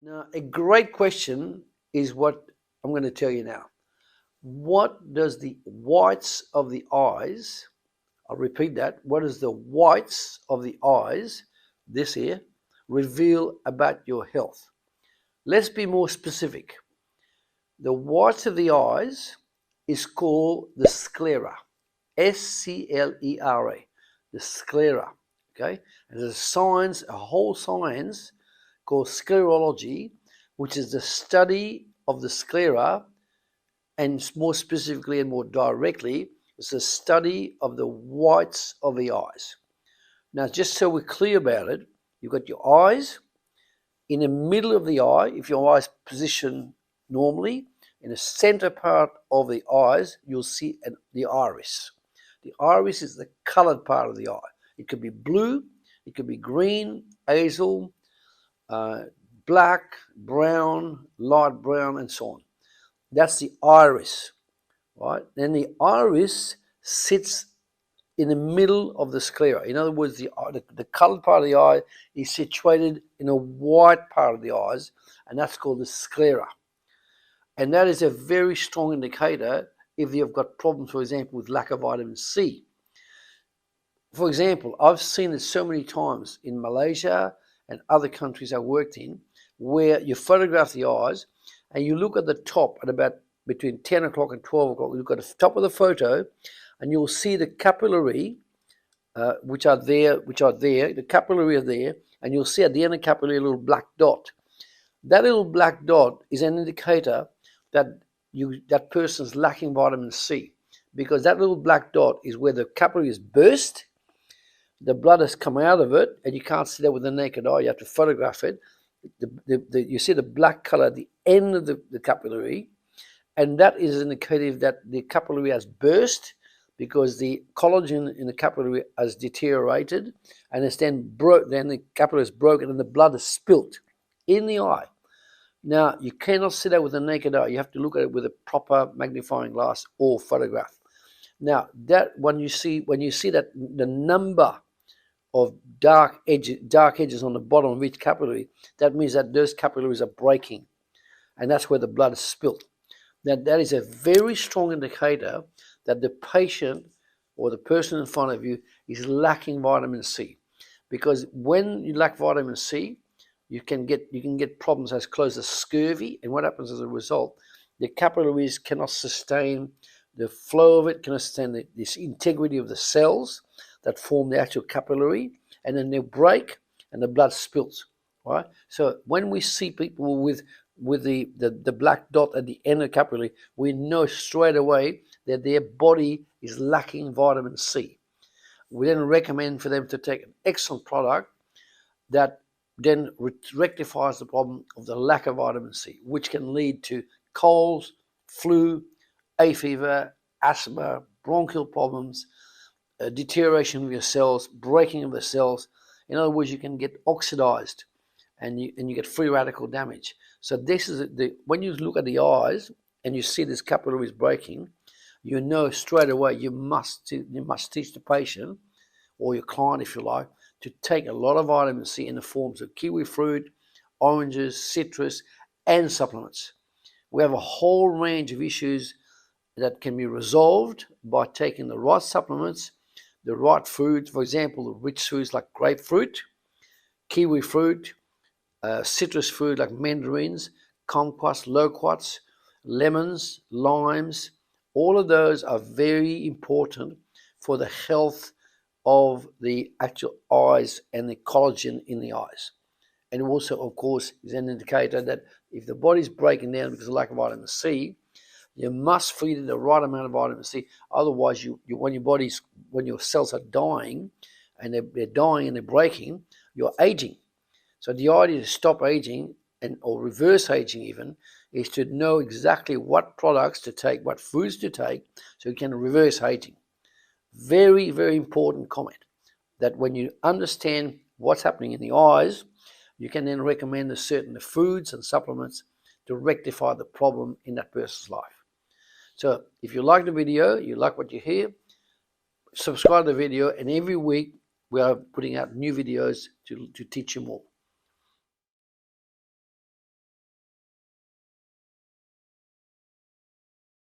Now, a great question is what I'm going to tell you now. What does the whites of the eyes, I'll repeat that, what does the whites of the eyes, this here, reveal about your health? Let's be more specific. The whites of the eyes is called the sclera, S-C-L-E-R-A, the sclera, okay? And there's a whole science called Sclerology, which is the study of the sclera, and more specifically and more directly, it's the study of the whites of the eyes. Now, just so we're clear about it, you've got your eyes. In the middle of the eye, if your eye's positioned normally, in the center part of the eyes, you'll see the iris. The iris is the colored part of the eye. It could be blue, it could be green, hazel, black, brown, light brown, and so on. That's the iris, right? Then the iris sits in the middle of the sclera. In other words, the colored part of the eye is situated in a white part of the eyes, and that's called the sclera. And that is a very strong indicator if you've got problems, for example, with lack of vitamin C. For example, I've seen it so many times in Malaysia and other countries I worked in, where you photograph the eyes and you look at the top at about between 10 o'clock and 12 o'clock, you look at the top of the photo and you'll see the capillary, which are there, the capillary are there, and you'll see at the end of the capillary a little black dot. That little black dot is an indicator that person's lacking vitamin C, because that little black dot is where the capillary is burst, the blood has come out of it, and you can't see that with the naked eye, you have to photograph it. You see the black color at the end of the capillary, and that is indicative that the capillary has burst because the collagen in the capillary has deteriorated, and it's then the capillary is broken and the blood is spilt in the eye. Now, you cannot see that with the naked eye. You have to look at it with a proper magnifying glass or photograph. Now, that when you see that the number of dark edges on the bottom of each capillary, that means that those capillaries are breaking, and that's where the blood is spilt. That is a very strong indicator that the patient or the person in front of you is lacking vitamin C, because when you lack vitamin C, you can get problems as close as scurvy, and what happens as a result, the capillaries cannot sustain the flow of it, cannot sustain this integrity of the cells that form the actual capillary, and then they break and the blood spills, right? So when we see people with the black dot at the end of the capillary, we know straight away that their body is lacking vitamin C. We then recommend for them to take an excellent product that then rectifies the problem of the lack of vitamin C, which can lead to colds, flu, hay fever, asthma, bronchial problems, deterioration of your cells, breaking of the cells. In other words, you can get oxidized and you get free radical damage. So this is when you look at the eyes and you see this capillaries breaking, you know straight away you must teach the patient or your client, if you like, to take a lot of vitamin C in the forms of kiwi fruit, oranges, citrus, and supplements. We have a whole range of issues that can be resolved by taking the right supplements, the right foods. For example, the rich foods like grapefruit, kiwi fruit, citrus fruit like mandarins, kumquats, loquats, lemons, limes. All of those are very important for the health of the actual eyes and the collagen in the eyes. And also, of course, is an indicator that if the body's breaking down because of lack of vitamin C, you must feed it the right amount of vitamin C. Otherwise, when your cells are dying, and they're dying and they're breaking, you're aging. So the idea to stop aging or reverse aging even is to know exactly what products to take, what foods to take, so you can reverse aging. Very, very important comment, that when you understand what's happening in the eyes, you can then recommend certain foods and supplements to rectify the problem in that person's life. So if you like the video, you like what you hear, subscribe to the video, and every week we are putting out new videos to teach you more.